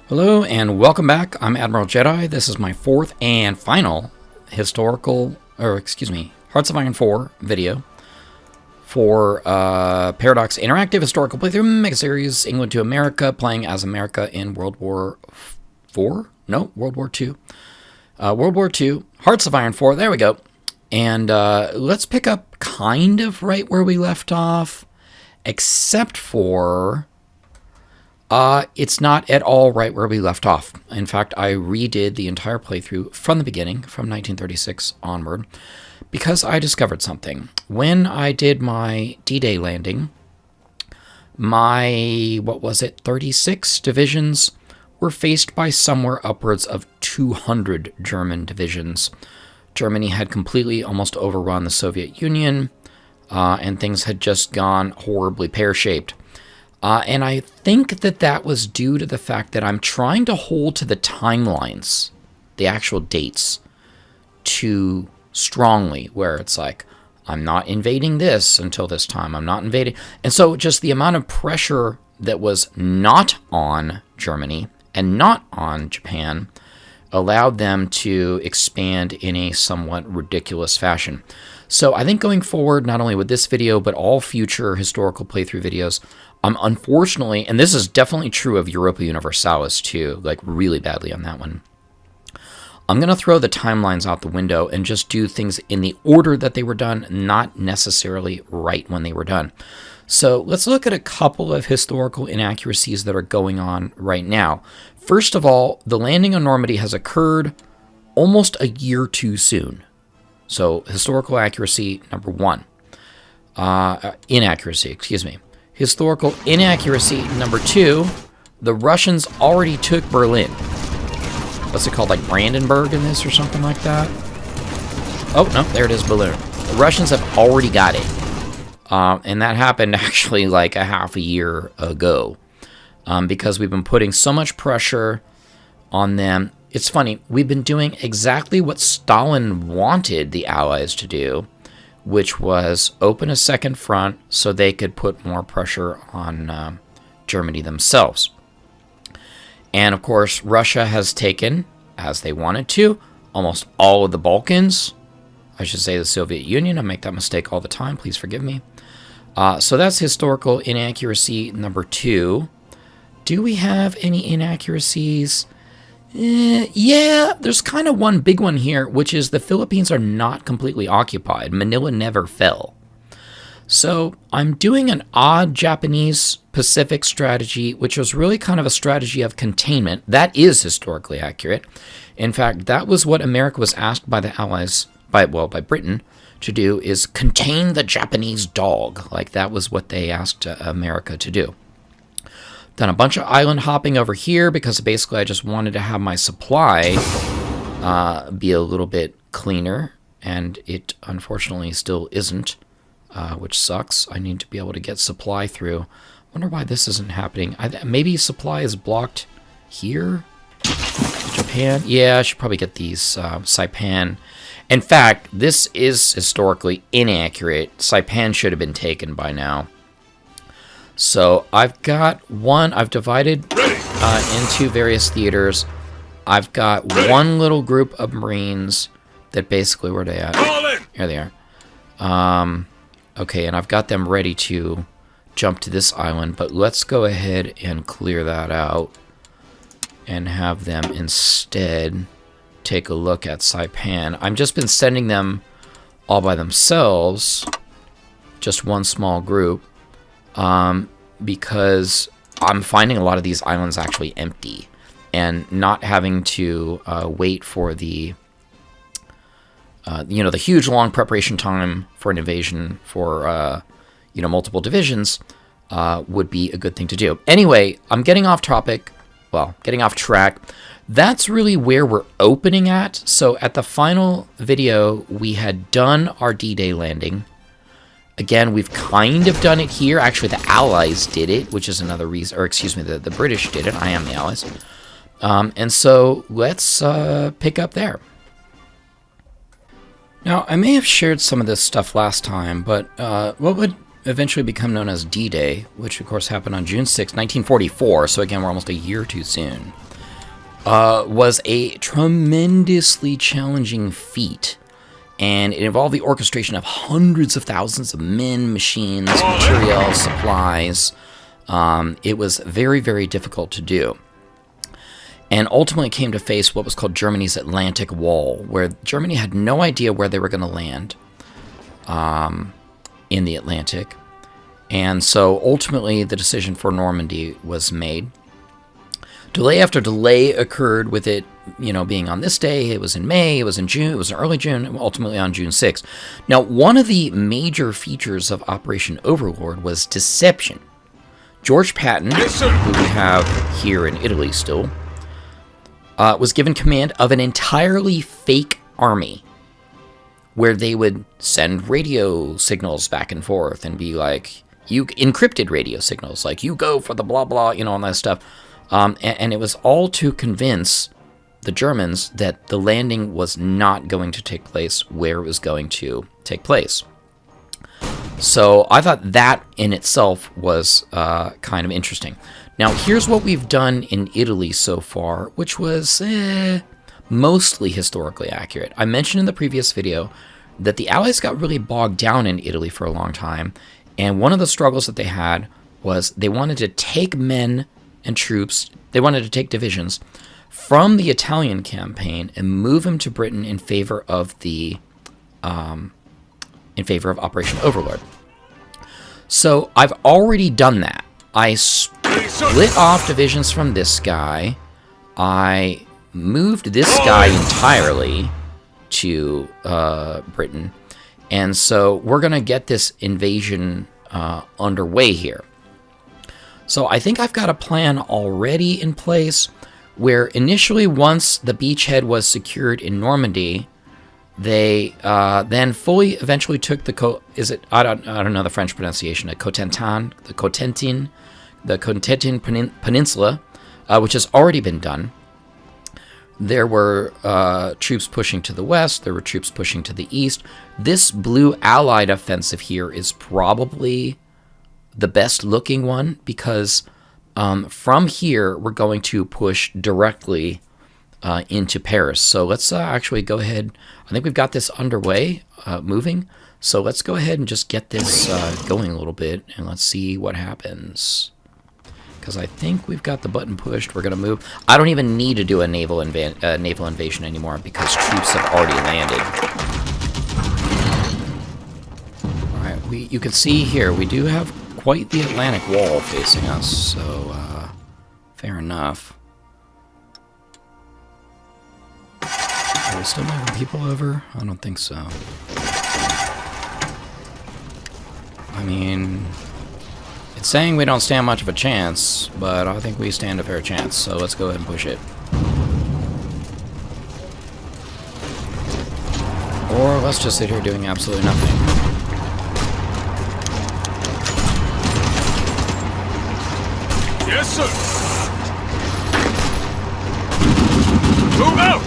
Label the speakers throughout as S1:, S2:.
S1: Hello and welcome back. I'm Admiral Jedi. This is my fourth and final Hearts of Iron 4 video for Paradox Interactive Historical Playthrough Mega-series England to America, playing as America in World War IV? No, World War II. World War II, Hearts of Iron 4, there we go. And let's pick up kind of right where we left off, except for... it's not at all right where we left off. In fact, I redid the entire playthrough from the beginning, from 1936 onward, because I discovered something. When I did my D-Day landing, my, 36 divisions were faced by somewhere upwards of 200 German divisions. Germany had completely almost overrun the Soviet Union, and things had just gone horribly pear-shaped. And I think that was due to the fact that I'm trying to hold to the timelines, the actual dates, too strongly, where it's like, I'm not invading this until this time, I'm not invading. And so just the amount of pressure that was not on Germany and not on Japan allowed them to expand in a somewhat ridiculous fashion. So I think going forward, not only with this video, but all future historical playthrough videos, unfortunately, and this is definitely true of Europa Universalis too, like really badly on that one, I'm going to throw the timelines out the window and just do things in the order that they were done, not necessarily right when they were done. So let's look at a couple of historical inaccuracies that are going on right now. First of all, the landing on Normandy has occurred almost a year too soon. So historical accuracy number one. Inaccuracy, excuse me. Historical inaccuracy number two, the Russians already took Berlin. What's it called, like Brandenburg in this or something like that? Oh, no, there it is, Berlin. The Russians have already got it. And that happened actually like a half a year ago. Because we've been putting so much pressure on them. It's funny, we've been doing exactly what Stalin wanted the Allies to do, which was open a second front so they could put more pressure on Germany themselves. And of course, Russia has taken, as they wanted to, almost all of the Balkans. I should say the Soviet Union. I make that mistake all the time. Please forgive me. So that's historical inaccuracy number two. Do we have any inaccuracies? Yeah, there's kind of one big one here, which is the Philippines are not completely occupied. Manila never fell. So I'm doing an odd Japanese-Pacific strategy, which was really kind of a strategy of containment. That is historically accurate. In fact, that was what America was asked by the Allies, by Britain, to do, is contain the Japanese dog. Like, that was what they asked America to do. Done a bunch of island hopping over here because basically I just wanted to have my supply be a little bit cleaner, and it unfortunately still isn't, which sucks. I need to be able to get supply through. Wonder why this isn't happening. Maybe supply is blocked here? Japan? Yeah, I should probably get these Saipan. In fact, this is historically inaccurate. Saipan should have been taken by now. So I've got one, I've divided into various theaters. I've got one little group of Marines that basically, where are they at? Here they are. Okay, and I've got them ready to jump to this island, but let's go ahead and clear that out and have them instead take a look at Saipan. I've just been sending them all by themselves, just one small group. Because I'm finding a lot of these islands actually empty, and not having to wait for the, the huge long preparation time for an invasion for, multiple divisions would be a good thing to do. Anyway, I'm getting off topic, getting off track. That's really where we're opening at. So at the final video, we had done our D-Day landing. Again, we've kind of done it here. Actually, the Allies did it, which is another reason, or excuse me, the British did it. I am the Allies. And so let's pick up there. Now, I may have shared some of this stuff last time, but what would eventually become known as D-Day, which of course happened on June 6, 1944, so again, we're almost a year too soon. was a tremendously challenging feat, and it involved the orchestration of hundreds of thousands of men, machines, materials, supplies. It was very, very difficult to do. And ultimately came to face what was called Germany's Atlantic Wall, where Germany had no idea where they were going to land in the Atlantic. And so ultimately the decision for Normandy was made. Delay after delay occurred with it, being on this day. It was in May, it was in June, it was in early June, ultimately on June 6th. Now, one of the major features of Operation Overlord was deception. George Patton, who we have here in Italy still, was given command of an entirely fake army where they would send radio signals back and forth and be like, encrypted radio signals, like, you go for the blah, blah, all that stuff. And it was all to convince the Germans that the landing was not going to take place where it was going to take place. So I thought that in itself was kind of interesting. Now, here's what we've done in Italy so far, which was mostly historically accurate. I mentioned in the previous video that the Allies got really bogged down in Italy for a long time, and one of the struggles that they had was they wanted to take men and troops, they wanted to take divisions from the Italian campaign and move them to Britain in favor of Operation Overlord. So I've already done that. I split off divisions from this guy. I moved this guy entirely to Britain. And so we're going to get this invasion underway here. So I think I've got a plan already in place where initially, once the beachhead was secured in Normandy, they then fully eventually took the I don't know the French pronunciation, the Cotentin Peninsula, which has already been done. There were troops pushing to the west. There were troops pushing to the east. This blue Allied offensive here is probably the best looking one because from here we're going to push directly into Paris. So let's actually go ahead. I think we've got this underway, moving. So let's go ahead and just get this going a little bit, and let's see what happens. Because I think we've got the button pushed. We're going to move. I don't even need to do a naval invasion anymore because troops have already landed. All right, you can see here we do have quite the Atlantic Wall facing us, so fair enough. Are we still moving people over? I don't think so. I mean, it's saying we don't stand much of a chance, but I think we stand a fair chance, so let's go ahead and push it. Or let's just sit here doing absolutely nothing.
S2: Yes, sir! Move out!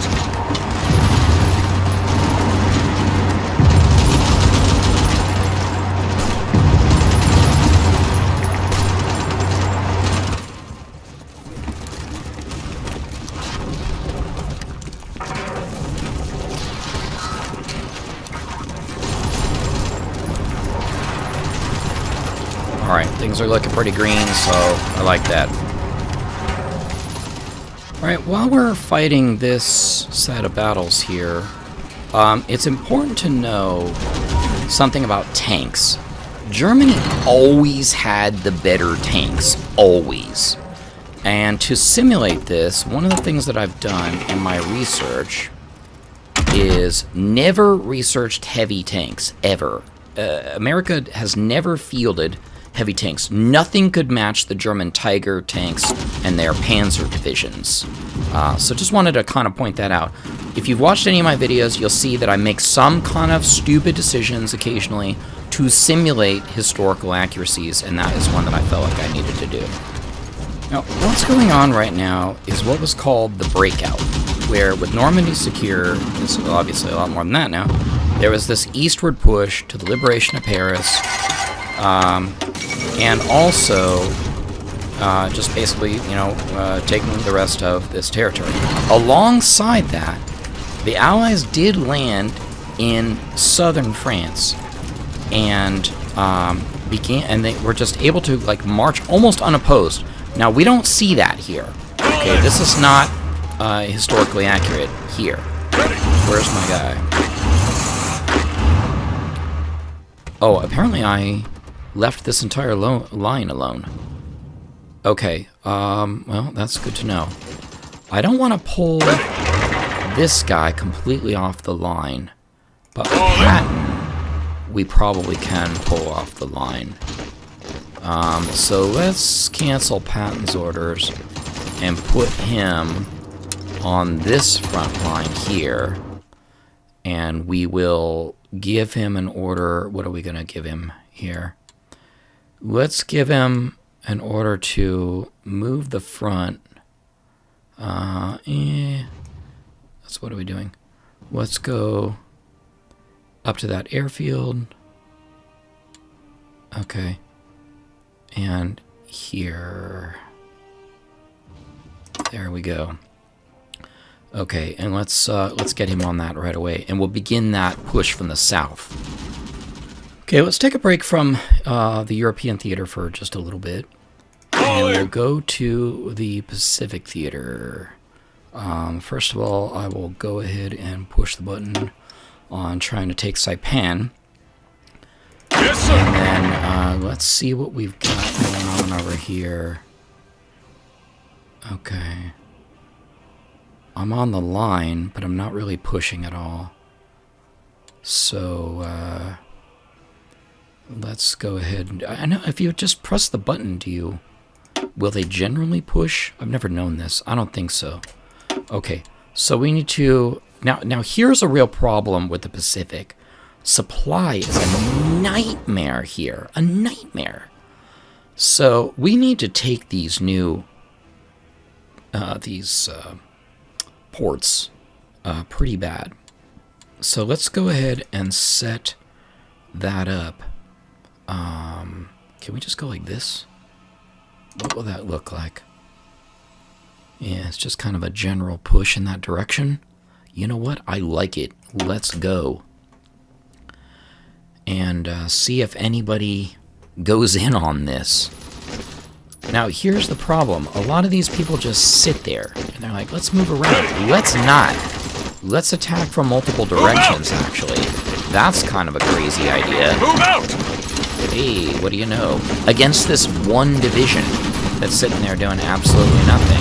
S1: Alright, things are looking pretty green, so I like that. Alright, while we're fighting this set of battles here, it's important to know something about tanks. Germany always had the better tanks, always. And to simulate this, one of the things that I've done in my research is never researched heavy tanks, ever. America has never fielded heavy tanks. Nothing could match the German Tiger tanks and their Panzer divisions. So just wanted to kind of point that out. If you've watched any of my videos, you'll see that I make some kind of stupid decisions occasionally to simulate historical accuracies, and that is one that I felt like I needed to do. Now, what's going on right now is what was called the breakout, where with Normandy secure, it's obviously a lot more than that now, there was this eastward push to the liberation of Paris, and also just basically, taking the rest of this territory. Alongside that, the Allies did land in southern France, and they were just able to like march almost unopposed. Now we don't see that here. Okay, this is not historically accurate here. Where's my guy? Oh, apparently I left this entire line alone. Okay, well, that's good to know. I don't want to pull this guy completely off the line, but Patton, we probably can pull off the line. So let's cancel Patton's orders and put him on this front line here, and we will give him an order. What are we going to give him here? Let's give him an order to move the front. That's what are we doing? Let's go up to that airfield. Okay. And here. There we go. Okay, and let's get him on that right away, and we'll begin that push from the south. Okay, let's take a break from the European theater for just a little bit, and we'll go to the Pacific theater. First of all, I will go ahead and push the button on trying to take Saipan.
S2: Yes, sir.
S1: And then let's see what we've got going on over here. Okay. I'm on the line, but I'm not really pushing at all. So, let's go ahead. I know if you just press the button, will they generally push? I've never known this. I don't think so. Okay, so we need to... Now here's a real problem with the Pacific. Supply is a nightmare here. A nightmare. So we need to take these new... ports pretty bad. So let's go ahead and set that up. Can we just go like this? What will that look like? Yeah, it's just kind of a general push in that direction. You know what? I like it. Let's go. And see if anybody goes in on this. Now, here's the problem. A lot of these people just sit there, and they're like, let's move around. Let's not. Let's attack from multiple directions, actually. That's kind of a crazy idea.
S2: Move out!
S1: Hey, what do you know? Against this one division that's sitting there doing absolutely nothing.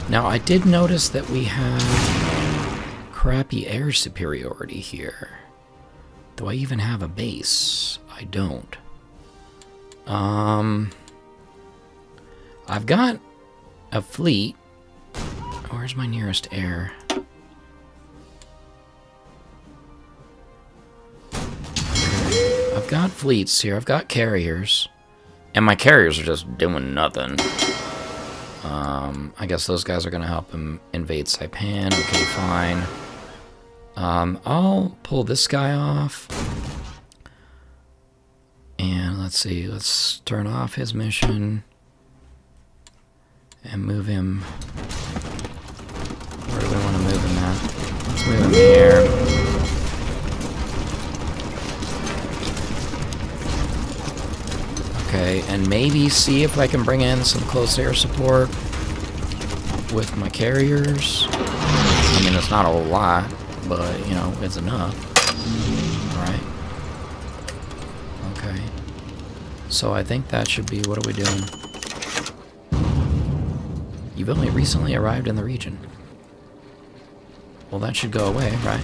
S1: Now, I did notice that we have crappy air superiority here. Do I even have a base? I don't. I've got a fleet. Where's my nearest air? I've got fleets here. I've got carriers. And my carriers are just doing nothing. I guess those guys are going to help him invade Saipan. Okay, fine. I'll pull this guy off. And let's see. Let's turn off his mission. And move him. Where do we want to move him at? Let's move him here. Okay, and maybe see if I can bring in some close air support with my carriers. I mean, it's not a lot, but, you know, it's enough. Alright. Okay. So I think that should be... What are we doing? You've only recently arrived in the region. Well, that should go away, right?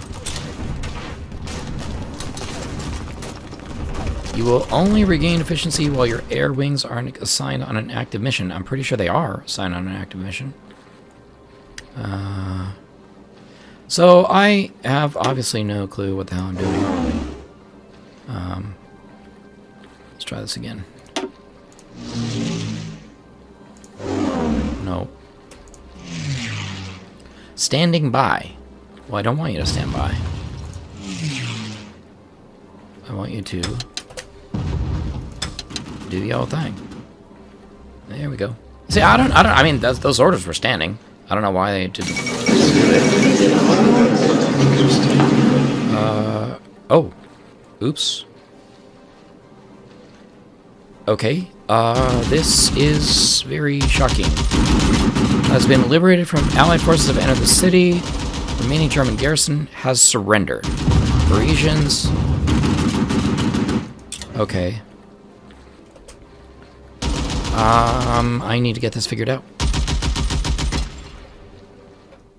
S1: You will only regain efficiency while your air wings are assigned on an active mission. I'm pretty sure they are assigned on an active mission. So I have obviously no clue what the hell I'm doing. Let's try this again. No. Standing by. Well, I don't want you to stand by. I want you to do the old thing. There we go. See, I mean, those orders were standing. I don't know why they didn't. Oh. Oops. Okay. This is very shocking. Has been liberated from Allied forces have entered the city. Remaining German garrison has surrendered. Parisians. Okay. I need to get this figured out.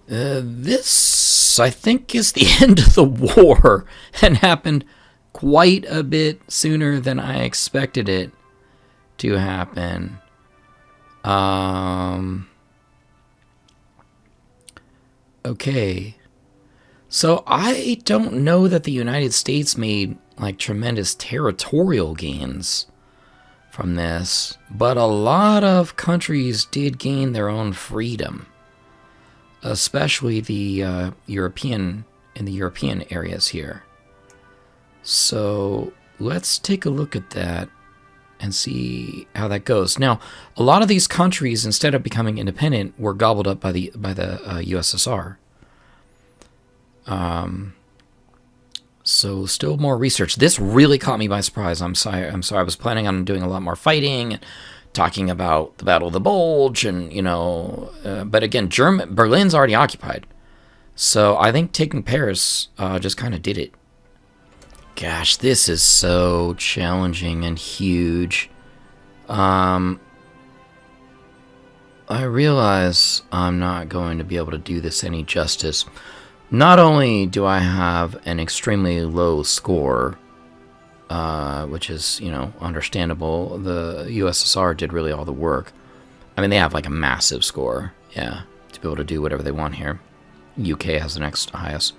S1: This, I think, is the end of the war, and happened quite a bit sooner than I expected it to happen. Okay. So I don't know that the United States made, like, tremendous territorial gains from this, but a lot of countries did gain their own freedom, especially the European areas here. So let's take a look at that and see how that goes. Now, a lot of these countries, instead of becoming independent, were gobbled up by the USSR. So still more research. This really caught me by surprise. I'm sorry. I was planning on doing a lot more fighting and talking about the Battle of the Bulge, and but again, Berlin's already occupied. So I think taking Paris just kind of did it. Gosh, this is so challenging and huge. I realize I'm not going to be able to do this any justice. Not only do I have an extremely low score, which is, understandable. The USSR did really all the work. I mean, they have like a massive score, yeah, to be able to do whatever they want here. UK has the next highest.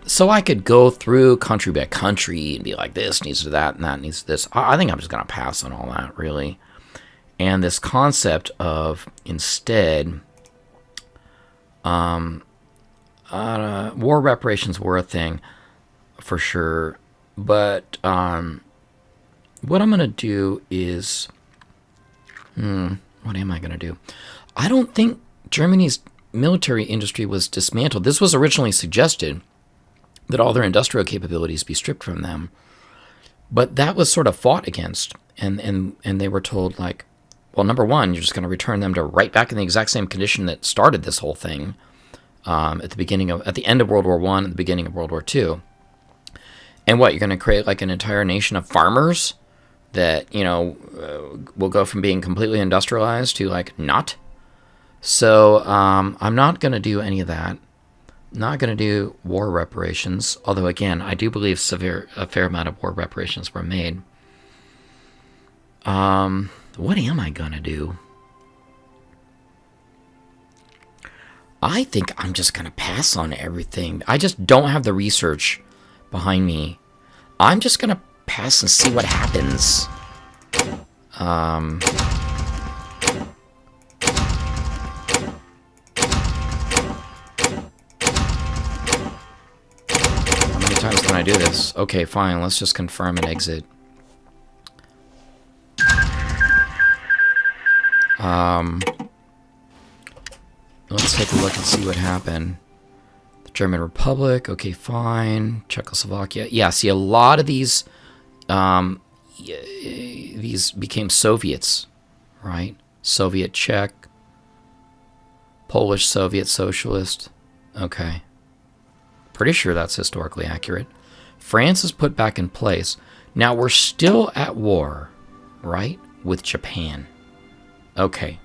S1: So I could go through country by country and be like, this needs to that and that needs to this. I think I'm just going to pass on all that, really. And this concept of instead, war reparations were a thing for sure. But what I'm going to do is, what am I going to do? I don't think Germany's military industry was dismantled. This was originally suggested that all their industrial capabilities be stripped from them. But that was sort of fought against. And they were told, like, well, number one, you're just going to return them to right back in the exact same condition that started this whole thing at the end of World War I and the beginning of World War II. And what, you're going to create like an entire nation of farmers that, will go from being completely industrialized to like not? So I'm not going to do any of that. Not going to do war reparations, although again, I do believe a fair amount of war reparations were made. What am I going to do? I think I'm just going to pass on everything. I just don't have the research behind me. I'm just going to pass and see what happens. How many times can I do this? Okay, fine. Let's just confirm and exit. Let's take a look and see what happened. The German Republic, okay, fine. Czechoslovakia, yeah. See, a lot of these became Soviets, right? Soviet Czech, Polish Soviet Socialist. Okay, pretty sure that's historically accurate. France is put back in place. Now we're still at war, right, with Japan. Okay,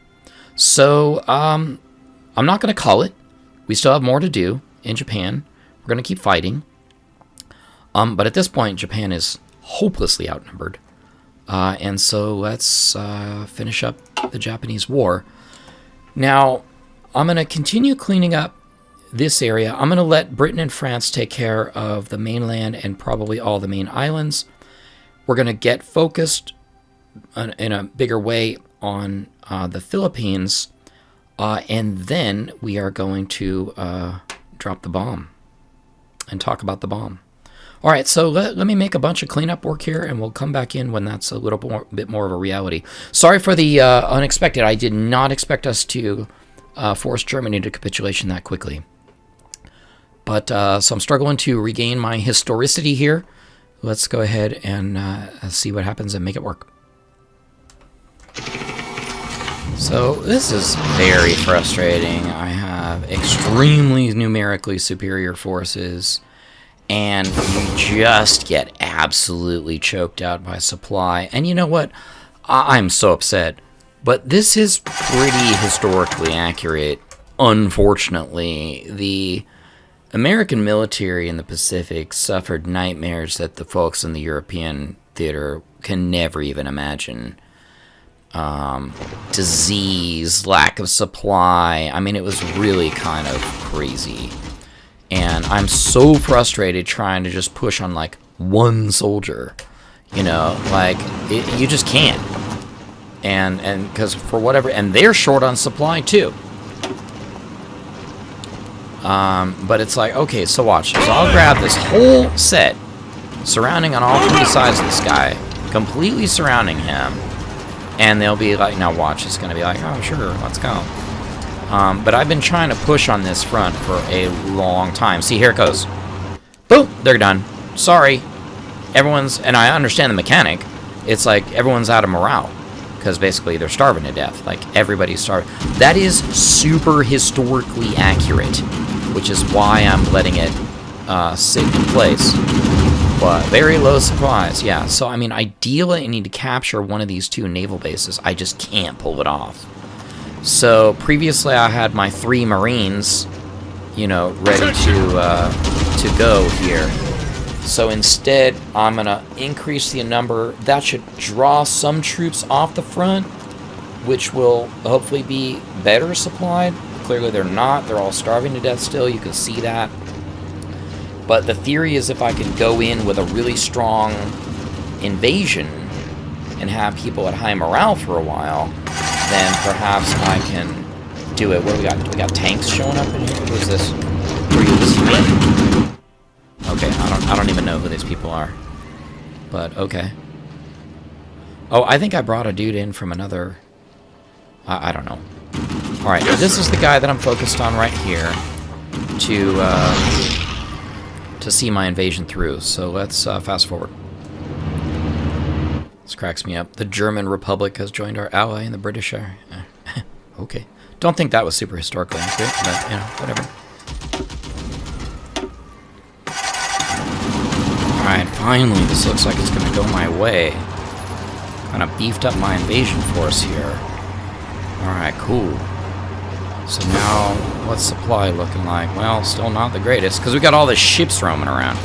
S1: so I'm not going to call it. We still have more to do in Japan. We're going to keep fighting. But at this point, Japan is hopelessly outnumbered. And so let's finish up the Japanese war. Now, I'm going to continue cleaning up this area. I'm going to let Britain and France take care of the mainland and probably all the main islands. We're going to get focused in a bigger way on the Philippines. And then we are going to drop the bomb and talk about the bomb. All right, so let me make a bunch of cleanup work here, and we'll come back in when that's a little bit more of a reality. Sorry for the unexpected. I did not expect us to force Germany to capitulation that quickly. But so I'm struggling to regain my historicity here. Let's go ahead and see what happens and make it work. So this is very frustrating. I have extremely numerically superior forces, and you just get absolutely choked out by supply. And you know what? I'm so upset. But this is pretty historically accurate. Unfortunately, the American military in the Pacific suffered nightmares that the folks in the European theater can never even imagine. Disease, lack of supply. I mean, it was really kind of crazy. And I'm so frustrated trying to just push on, like, one soldier. You know, like, you just can't. And because for whatever... And they're short on supply, too. But it's like, okay, so watch. So I'll grab this whole set, surrounding on all three sides of this guy, completely surrounding him, and they'll be like, now watch, it's going to be like, oh, sure, let's go. But I've been trying to push on this front for a long time. See, here it goes. Boom, they're done. Sorry. Everyone's, and I understand the mechanic, it's like everyone's out of morale, because basically they're starving to death. Like, everybody's starving. That is super historically accurate, which is why I'm letting it sit in place. But very low supplies, yeah. So, I mean, ideally, I need to capture one of these two naval bases. I just can't pull it off. So, previously, I had my 3 Marines, you know, ready to go here. So instead, I'm going to increase the number. That should draw some troops off the front, which will hopefully be better supplied. Clearly they're not. They're all starving to death still. You can see that. But the theory is if I can go in with a really strong invasion and have people at high morale for a while, then perhaps I can do it. What do we got? Do we got tanks showing up in here? Who's this? Who are you? This is me? Okay, I don't even know who these people are. But okay. Oh, I think I brought a dude in from another... I don't know. Alright, this is the guy that I'm focused on right here to see my invasion through. So let's fast forward. This cracks me up. The German Republic has joined our ally in the British area. Okay. Don't think that was super historically accurate, but, you know, whatever. Alright, finally, this looks like it's going to go my way. Kind of beefed up my invasion force here. Alright, cool. So now, what's supply looking like? Well, still not the greatest, because we got all the ships roaming around.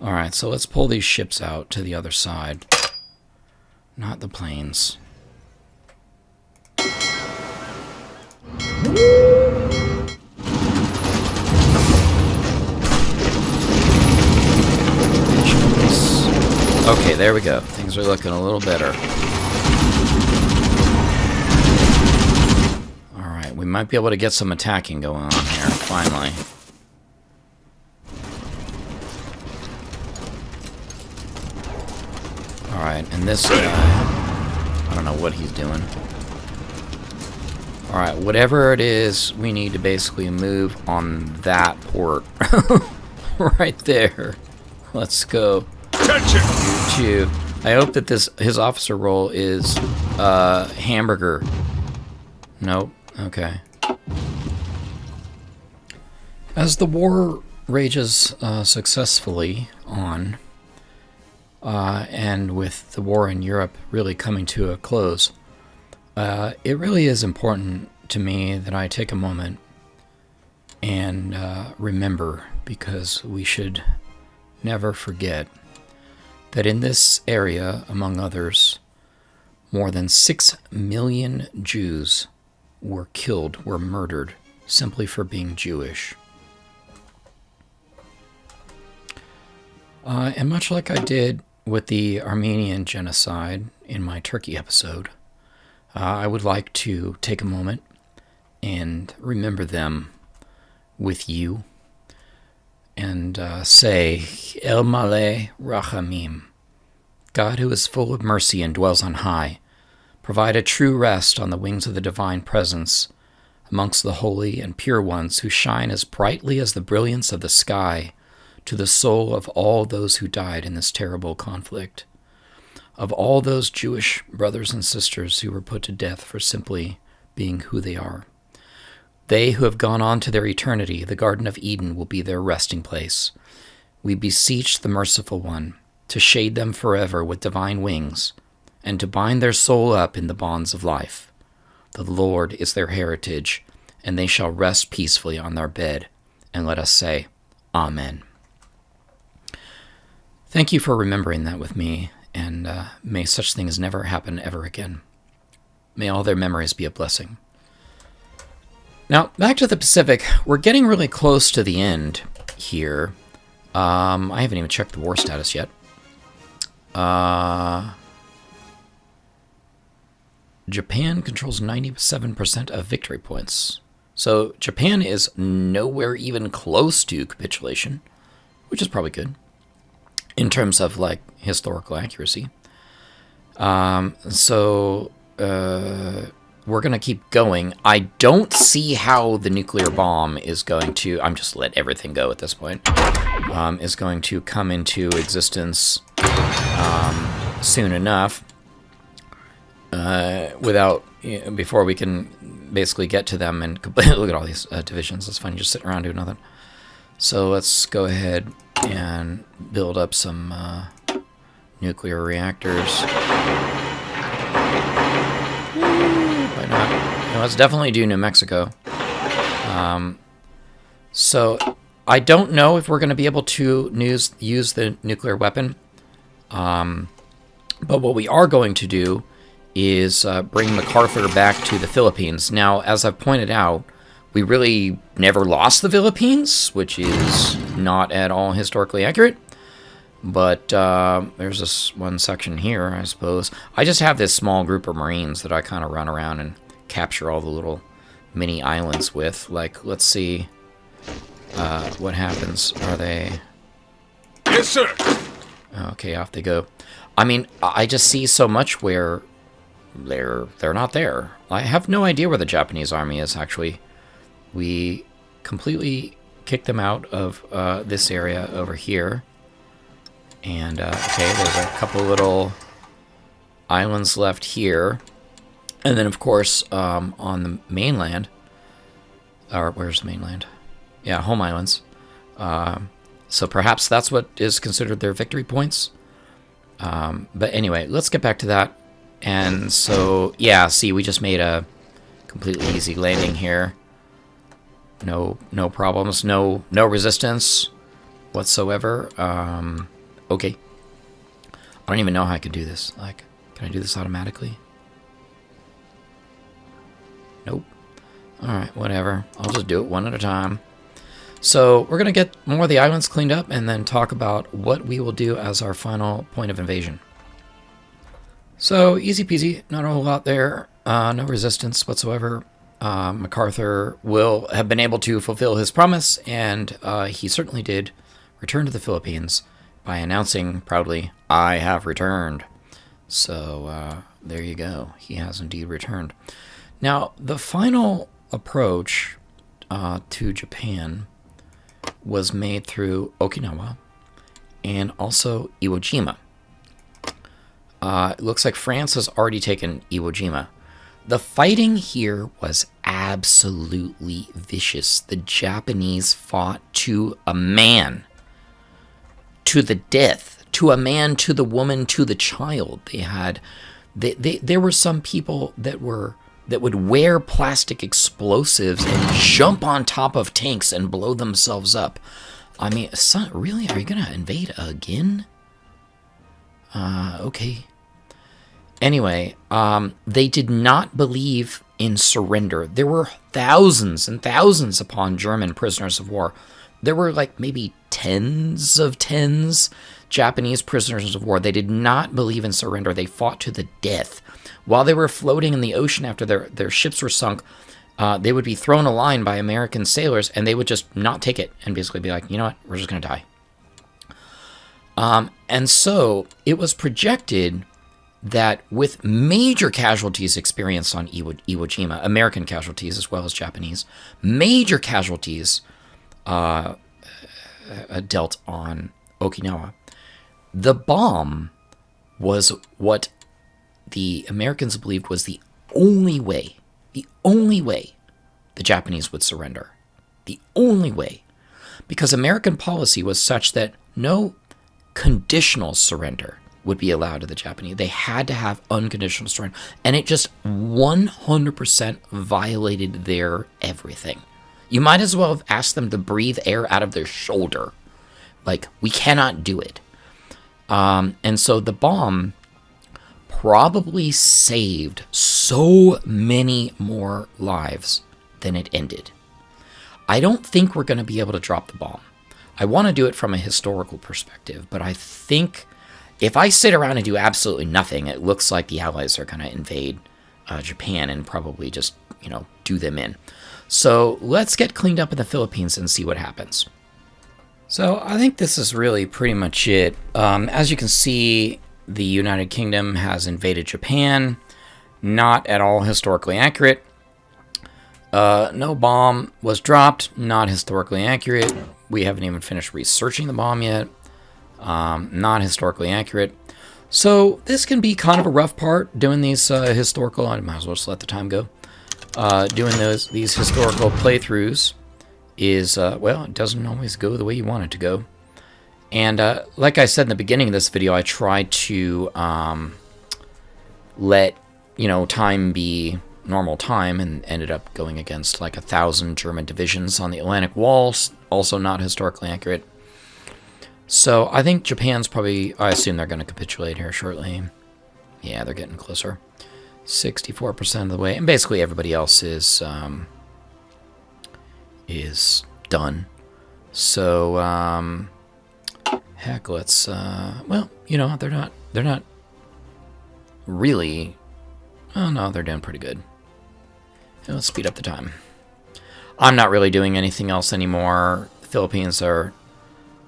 S1: Alright, so let's pull these ships out to the other side. Not the planes. Okay, there we go. Things are looking a little better. Alright, we might be able to get some attacking going on here, finally. Alright, and this guy... I don't know what he's doing. Alright, whatever it is, we need to basically move on that port. Right there. Let's go. Attention! I hope that his officer role is hamburger. Nope. Okay. As the war rages successfully on, and with the war in Europe really coming to a close, it really is important to me that I take a moment and remember, because we should never forget that in this area, among others, more than 6 million Jews were killed, were murdered, simply for being Jewish. And much like I did with the Armenian genocide in my Turkey episode, I would like to take a moment and remember them with you and say, El Maleh Rachamim, God who is full of mercy and dwells on high, provide a true rest on the wings of the divine presence amongst the holy and pure ones who shine as brightly as the brilliance of the sky to the soul of all those who died in this terrible conflict, of all those Jewish brothers and sisters who were put to death for simply being who they are. They who have gone on to their eternity, the Garden of Eden will be their resting place. We beseech the Merciful One to shade them forever with divine wings and to bind their soul up in the bonds of life. The Lord is their heritage, and they shall rest peacefully on their bed. And let us say, Amen. Thank you for remembering that with me, and may such things never happen ever again. May all their memories be a blessing. Now, back to the Pacific. We're getting really close to the end here. I haven't even checked the war status yet. Japan controls 97% of victory points. So Japan is nowhere even close to capitulation, which is probably good in terms of like historical accuracy. We're going to keep going. I don't see how the nuclear bomb is going to, I'm just let everything go at this point, is going to come into existence soon enough before we can basically get to them and look at all these divisions. It's fun just sitting around doing nothing. So let's go ahead and build up some nuclear reactors. Why not? Let's definitely do New Mexico. So I don't know if we're going to be able to use the nuclear weapon. But what we are going to do is bring MacArthur back to the Philippines. Now, as I've pointed out, we really never lost the Philippines, which is not at all historically accurate. But there's this one section here, I suppose. I just have this small group of Marines that I kind of run around and capture all the little mini islands with. Like, let's see what happens. Are they...
S2: Yes, sir.
S1: Okay, off they go. I mean, I just see so much where they're not there. I have no idea where the Japanese army is, actually. We completely kicked them out of this area over here. And, okay, there's a couple little islands left here. And then, of course, on the mainland, or where's the mainland? Yeah, home islands. So perhaps that's what is considered their victory points. But anyway, let's get back to that. And so, yeah, see, we just made a completely easy landing here. No problems, no resistance whatsoever. Okay. I don't even know how I could do this. Like, can I do this automatically? Nope. Alright, whatever. I'll just do it one at a time. So, we're going to get more of the islands cleaned up and then talk about what we will do as our final point of invasion. So, easy peasy. Not a whole lot there. No resistance whatsoever. MacArthur will have been able to fulfill his promise, and he certainly did return to the Philippines by announcing proudly, I have returned. So, there you go. He has indeed returned. Now, the final approach to Japan was made through Okinawa and also Iwo Jima. It looks like France has already taken Iwo Jima. The fighting here was absolutely vicious. The Japanese fought to a man, to the death, to a man, to the woman, to the child. There were some people that would wear plastic explosives and jump on top of tanks and blow themselves up. I mean, son, really? Are you gonna invade again? Okay. Anyway, they did not believe in surrender. There were thousands and thousands upon German prisoners of war. There were like maybe tens Japanese prisoners of war. They did not believe in surrender. They fought to the death. While they were floating in the ocean after their ships were sunk, they would be thrown a line by American sailors, and they would just not take it and basically be like, you know what, we're just going to die. And so it was projected that with major casualties experienced on Iwo Jima, American casualties as well as Japanese, major casualties dealt on Okinawa, the bomb was what the Americans believed was the only way the Japanese would surrender. The only way. Because American policy was such that no conditional surrender would be allowed to the Japanese. They had to have unconditional surrender. And it just 100% violated their everything. You might as well have asked them to breathe air out of their shoulder. Like, we cannot do it. And so the bomb probably saved so many more lives than it ended. I don't think we're going to be able to drop the bomb. I want to do it from a historical perspective, but I think if I sit around and do absolutely nothing, it looks like the Allies are going to invade Japan and probably just, do them in. So let's get cleaned up in the Philippines and see what happens. So I think this is really pretty much it. As you can see, the United Kingdom has invaded Japan. Not at all historically accurate. No bomb was dropped. Not historically accurate. We haven't even finished researching the bomb yet. Not historically accurate. So this can be kind of a rough part, doing these historical... I might as well just let the time go. Doing these historical playthroughs is, well, it doesn't always go the way you want it to go. And like I said in the beginning of this video, I tried to let, time be normal time, and ended up going against like 1,000 German divisions on the Atlantic Wall, also not historically accurate. So I think Japan's probably, I assume they're going to capitulate here shortly. Yeah, they're getting closer. 64% of the way, and basically everybody else is done. So, heck, let's, well, they're not really, oh no, they're doing pretty good. Let's speed up the time. I'm not really doing anything else anymore. The Philippines are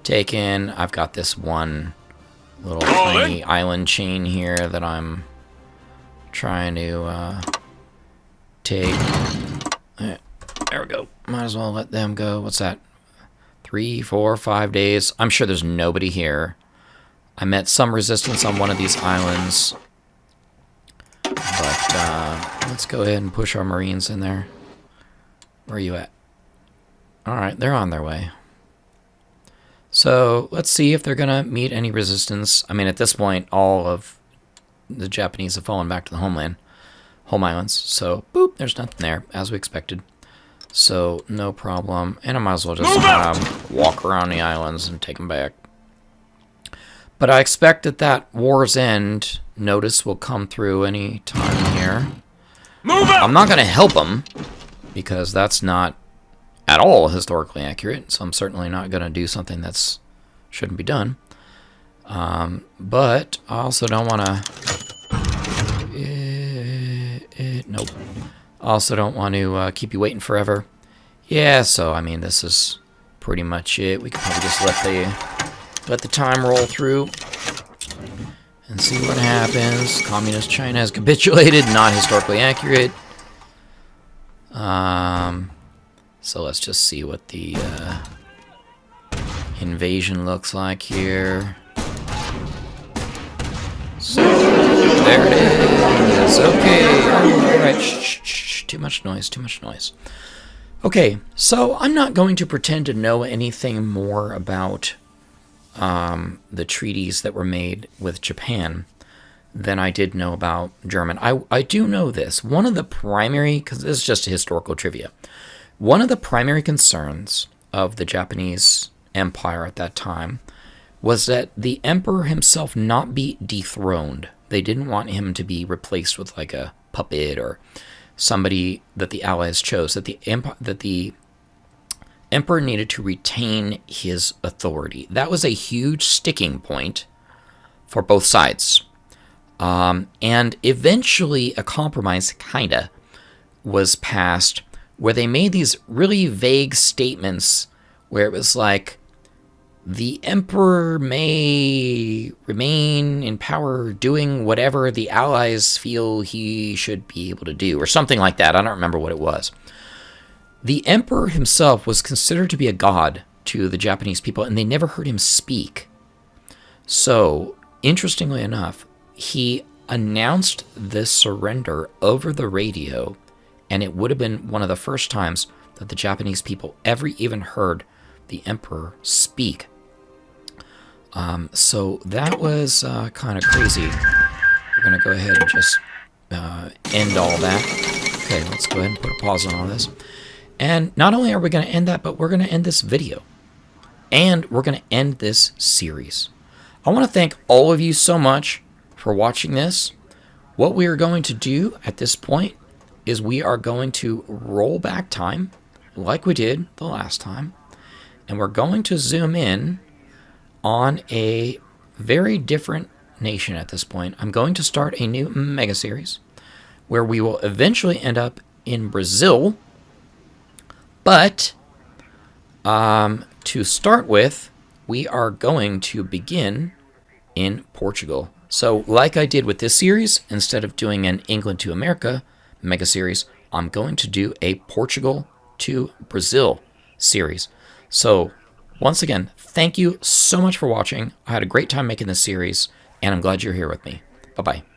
S1: taken. I've got this one little tiny island chain here that I'm trying to take. There we go. Might as well let them go. What's that? 3, 4, 5 days. I'm sure there's nobody here. I met some resistance on one of these islands. But let's go ahead and push our Marines in there. Where are you at? Alright, they're on their way. So let's see if they're going to meet any resistance. I mean, at this point, all of the Japanese have fallen back to the home islands. So, boop, there's nothing there, as we expected. So, no problem. And I might as well just walk around the islands and take them back. But I expect that war's end notice will come through any time here. I'm not going to help them, because that's not at all historically accurate. So I'm certainly not going to do something that's shouldn't be done. But I also don't want to... nope. I also don't want to keep you waiting forever. Yeah, so, I mean, this is pretty much it. We could probably just let the time roll through and see what happens. Communist China has capitulated, not historically accurate. So let's just see what the invasion looks like here. So, there it is. Okay. Alright. Shh. Too much noise. Okay, so I'm not going to pretend to know anything more about the treaties that were made with Japan than I did know about German. I do know this. One of the primary, because this is just historical trivia, one of the primary concerns of the Japanese Empire at that time was that the emperor himself not be dethroned. They didn't want him to be replaced with like a puppet or somebody that the Allies chose. That the emperor needed to retain his authority. That was a huge sticking point for both sides. And eventually a compromise, kinda, was passed where they made these really vague statements where it was like, the emperor may remain in power doing whatever the allies feel he should be able to do, or something like that. I don't remember what it was. The emperor himself was considered to be a god to the Japanese people, and they never heard him speak. So, interestingly enough, he announced this surrender over the radio, and it would have been one of the first times that the Japanese people ever even heard the emperor speak. So that was kind of crazy. We're going to go ahead and just end all that. Okay, let's go ahead and put a pause on all this. And not only are we going to end that, but we're going to end this video. And we're going to end this series. I want to thank all of you so much for watching this. What we are going to do at this point is we are going to roll back time like we did the last time. And we're going to zoom in on a very different nation at this point. I'm going to start a new mega-series where we will eventually end up in Brazil. But to start with, we are going to begin in Portugal. So like I did with this series, instead of doing an England to America mega-series, I'm going to do a Portugal to Brazil series. So once again, thank you so much for watching. I had a great time making this series, and I'm glad you're here with me. Bye-bye.